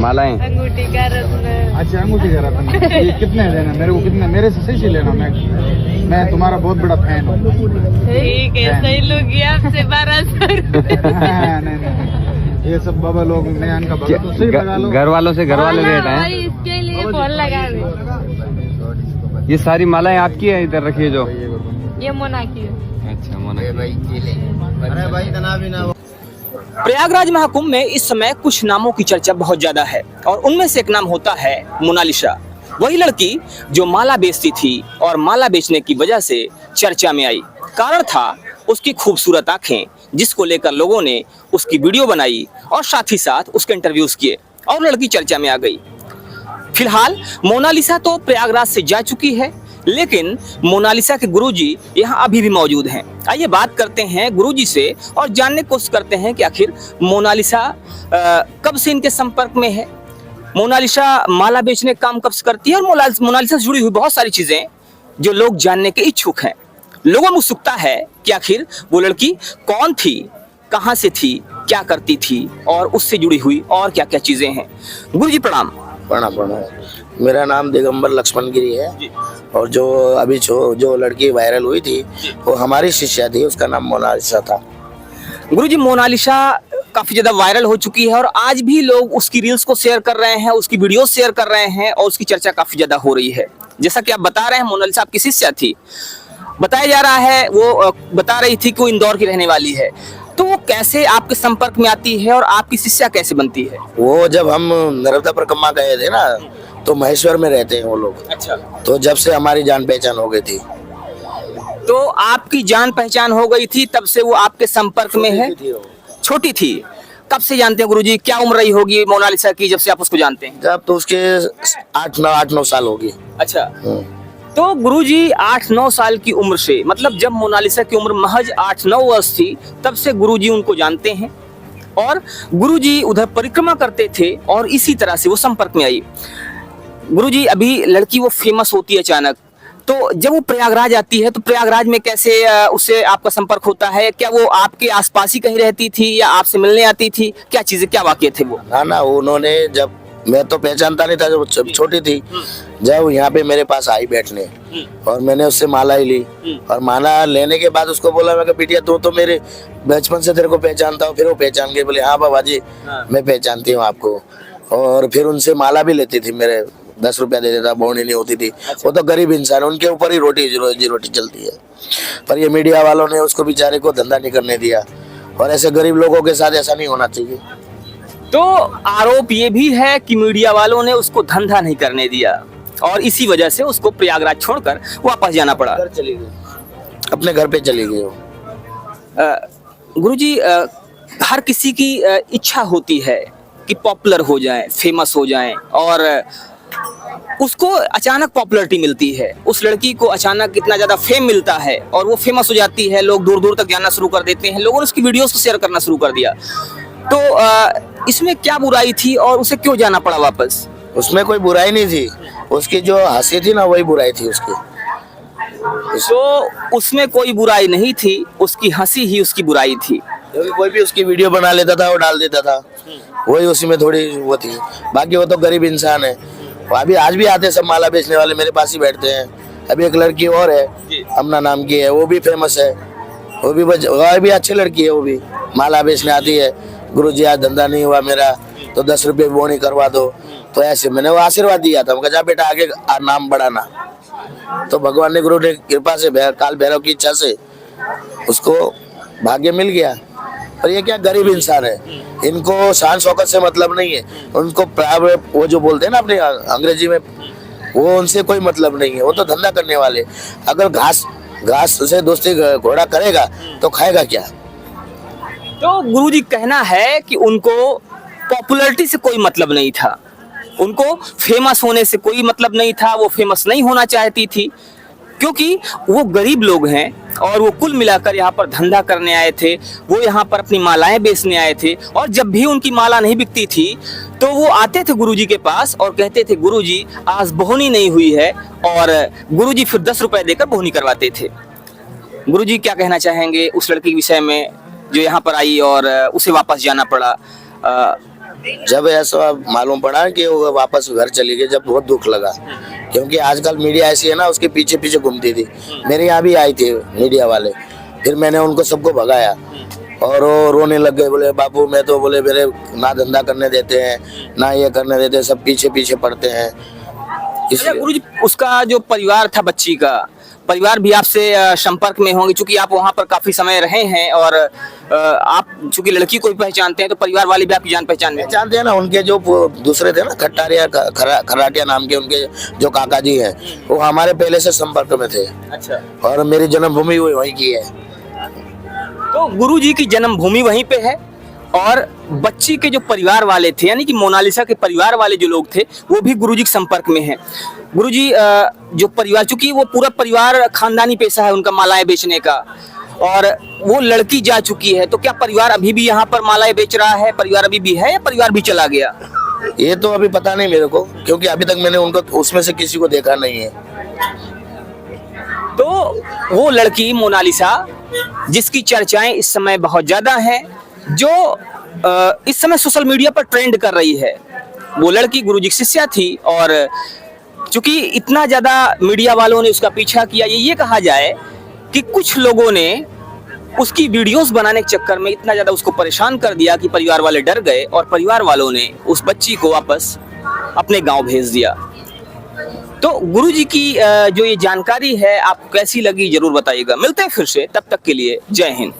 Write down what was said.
मालाएं? अंगूठी का रत्न। अच्छा, अंगूठी का रत्न। ये कितने देना मेरे को? कितने? मेरे से सही से लेना, मैं तुम्हारा बहुत बड़ा फैन हूँ। ठीक है, सही लोगी आपसे 1200। नहीं, ये सब बाबा लोग नया का भगत तो सही लगा लो। घर वालों से घर वाले रेट हैं। इसके लिए फोन लगा दे। ये सारी मालाएं आपकी है इधर रखिए जो? ये मोना की है। अच्छा, मोना की। अरे भाई इतना भी ना। प्रयागराज महाकुंभ में इस समय कुछ नामों की चर्चा बहुत ज्यादा है और उनमें से एक नाम होता है मोनालिसा। वही लड़की जो माला बेचती थी और माला बेचने की वजह से चर्चा में आई। कारण था उसकी खूबसूरत आंखें, जिसको लेकर लोगों ने उसकी वीडियो बनाई और साथ ही साथ उसके इंटरव्यूज किए और लड़की चर्चा में आ गई। फिलहाल मोनालिसा तो प्रयागराज से जा चुकी है, लेकिन मोनालिसा के गुरुजी यहाँ अभी भी मौजूद हैं। आइए बात करते हैं गुरुजी से और जानने की कोशिश करते हैं कि आखिर मोनालिसा कब से इनके संपर्क में है, मोनालिसा माला बेचने का काम कब से करती है और मोनालिसा से जुड़ी हुई बहुत सारी चीजें जो लोग जानने के इच्छुक हैं। लोगों में उत्सुकता है कि आखिर वो लड़की कौन थी, कहाँ से थी, क्या करती थी और उससे जुड़ी हुई और क्या क्या चीजें हैं। गुरुजी प्रणाम। प्रणाम। मेरा नाम दिगंबर लक्ष्मण गिरी है और जो अभी जो लड़की वायरल हुई थी वो हमारी शिष्या थी, उसका नाम मोनालिसा था। गुरुजी, मोनालिसा काफी ज्यादा वायरल हो चुकी है और आज भी लोग उसकी रील्स को शेयर कर रहे हैं, उसकी वीडियो शेयर कर रहे हैं और उसकी चर्चा काफी ज्यादा हो रही है। जैसा कि आप बता रहे हैं, मोनालिसा आपकी शिष्या थी, बताया जा रहा है, वो बता रही थी कि वो इंदौर की रहने वाली है। तो वो कैसे आपके संपर्क में आती है और आपकी शिष्या कैसे बनती है? वो जब हम नर्मदा परिक्रमा गए थे ना, तो महेश्वर में रहते हैं वो लोग। अच्छा। तो जब से हमारी जान पहचान हो गई थी। तो आपकी जान पहचान हो गई थी, तब से वो आपके संपर्क में है? छोटी थी। कब से जानते हैं गुरुजी? क्या उम्र रही होगी मोनालिसा की जब से आप उसको जानते हैं? जब तो उसके 8-9 साल होगी। अच्छा। तो गुरुजी 8-9 साल की उम्र से, मतलब जब मोनालिसा की उम्र महज 8-9 वर्ष थी, तब से गुरुजी उनको जानते हैं और गुरुजी उधर परिक्रमा करते थे और इसी तरह से वो संपर्क में आई। गुरुजी, अभी लड़की वो फेमस होती है अचानक, तो जब वो प्रयागराज आती है तो प्रयागराज में कैसे उससे आपका संपर्क होता है? क्या वो आपके आसपास ही कहीं रहती थी या आपसे मिलने आती थी? क्या चीजें, क्या वाकये थे वो? ना, उन्होंने जब, मैं तो पहचानता नहीं था, जब छोटी थी, जब यहाँ पे मेरे पास आई बैठने और मैंने उससे माला ही ली और माला लेने के बाद उसको बोला, मैं कहा बिटिया तू तो मेरे बचपन से तेरे को पहचानता हूँ। फिर वो पहचान गई, बोले हाँ बाबा जी मैं पहचानती हूँ आपको। और फिर उनसे माला भी लेती थी, मेरे 10 रुपया दे देता, बोनी नहीं होती थी। वो तो गरीब इंसान, उनके ऊपर ही रोटी चलती है। पर ये मीडिया वालों ने उसको बेचारे को धंधा नहीं करने दिया और ऐसे गरीब लोगों के साथ ऐसा नहीं होना चाहिए। तो आरोप ये भी है कि मीडिया वालों ने उसको धंधा नहीं करने दिया और इसी वजह से उसको प्रयागराज छोड़कर वापस जाना पड़ा। घर चली गई, अपने घर पे चली गई वो। गुरुजी, हर किसी की इच्छा होती है कि पॉपुलर हो जाए, फेमस हो जाए और उसको अचानक पॉपुलैरिटी मिलती है। उस लड़की को अचानक इतना ज्यादा फेम मिलता है और वो फेमस हो जाती है, लोग दूर दूर तक जाना शुरू कर देते हैं, लोगों ने उसकी वीडियोस को शेयर करना शुरू कर दिया। तो इसमें क्या बुराई थी और उसे क्यों जाना पड़ा वापस? उसमें कोई बुराई नहीं थी, उसकी जो हंसी थी ना वही बुराई थी उसकी। तो उसमें कोई बुराई नहीं थी, उसकी हंसी ही उसकी बुराई थी। क्योंकि कोई भी उसकी वीडियो बना लेता था और डाल देता था, वही उसी में थोड़ी वो थी। बाकी वो तो गरीब इंसान है। अभी आज भी आते सब माला बेचने वाले मेरे पास ही बैठते हैं। अभी एक लड़की और है, अमना नाम की है, वो भी फेमस है, वो भी अच्छी लड़की है, वो भी माला बेचने आती है। गुरुजी आज धंधा नहीं हुआ मेरा तो 10 रुपये बोनी करवा दो। तो ऐसे मैंने वो आशीर्वाद दिया था, मैं जा बेटा आगे नाम बढ़ाना। तो भगवान ने, गुरु ने कृपा से, काल भैरव की इच्छा से उसको भाग्य मिल गया। और ये क्या गरीब इंसान है, इनको शान शौकत से मतलब नहीं है, उनको वो जो बोलते हैं ना अपने अंग्रेजी में, वो उनसे कोई मतलब नहीं है। वो तो धंधा करने वाले। अगर घास से दोस्ती घोड़ा करेगा तो खाएगा क्या? तो गुरुजी कहना है कि उनको पॉपुलैरिटी से कोई मतलब नहीं था, उनको फेमस होने से कोई मतलब नहीं था, वो फेमस नहीं होना चाहती थी क्योंकि वो गरीब लोग हैं और वो कुल मिलाकर यहाँ पर धंधा करने आए थे। वो यहाँ पर अपनी मालाएं बेचने आए थे और जब भी उनकी माला नहीं बिकती थी तो वो आते थे गुरुजी के पास और कहते थे गुरुजी आज बोहनी नहीं हुई है, और गुरुजी फिर 10 रुपए देकर बोहनी करवाते थे। गुरुजी क्या कहना चाहेंगे उस लड़की के विषय में जो यहाँ पर आई और उसे वापस जाना पड़ा? जब ऐसा मालूम पड़ा कि वो वापस घर चली गई, जब बहुत दुख लगा, क्योंकि आजकल मीडिया ऐसी है ना, उसके पीछे पीछे घूमती थी। मेरे यहाँ भी आई थी मीडिया वाले, फिर मैंने उनको सबको भगाया और वो रोने लग गए, बोले बापू मैं तो, बोले मेरे ना धंधा करने देते हैं ना ये करने देते, सब पीछे पीछे पड़ते हैं। अच्छा गुरुजी, उसका जो परिवार था, बच्ची का परिवार भी आपसे संपर्क में होंगे, क्योंकि आप वहाँ पर काफी समय रहे हैं और आप चूंकि लड़की को भी पहचानते हैं, तो परिवार वाले भी आपकी जान पहचान में जानते हैं ना। उनके जो दूसरे थे ना, खट्टारिया खराटिया नाम के उनके जो काका जी हैं, वो हमारे पहले से संपर्क में थे। अच्छा। और मेरी जन्मभूमि वहीं की है। तो गुरुजी की जन्मभूमि वहीं पे है और बच्ची के जो परिवार वाले थे, यानी कि मोनालिसा के परिवार वाले जो लोग थे, वो भी गुरुजी के संपर्क में हैं। गुरुजी, जो परिवार, चूंकि वो पूरा परिवार खानदानी पेशा है उनका मालाएं बेचने का, और वो लड़की जा चुकी है, तो क्या परिवार अभी भी यहाँ पर मालाएं बेच रहा है? परिवार अभी भी है या परिवार भी चला गया? ये तो अभी पता नहीं मेरे को, क्योंकि अभी तक मैंने उनको उसमें से किसी को देखा नहीं है। तो वो लड़की मोनालिसा जिसकी चर्चाएं इस समय बहुत ज्यादा हैं, जो इस समय सोशल मीडिया पर ट्रेंड कर रही है, वो लड़की गुरुजी की शिष्या थी। और चूंकि इतना ज्यादा मीडिया वालों ने उसका पीछा किया, ये कहा जाए कि कुछ लोगों ने उसकी वीडियोस बनाने के चक्कर में इतना ज्यादा उसको परेशान कर दिया कि परिवार वाले डर गए और परिवार वालों ने उस बच्ची को वापस अपने गांव भेज दिया। तो गुरुजी की जो ये जानकारी है आपको कैसी लगी जरूर बताइएगा। मिलते हैं फिर से, तब तक के लिए जय हिंद।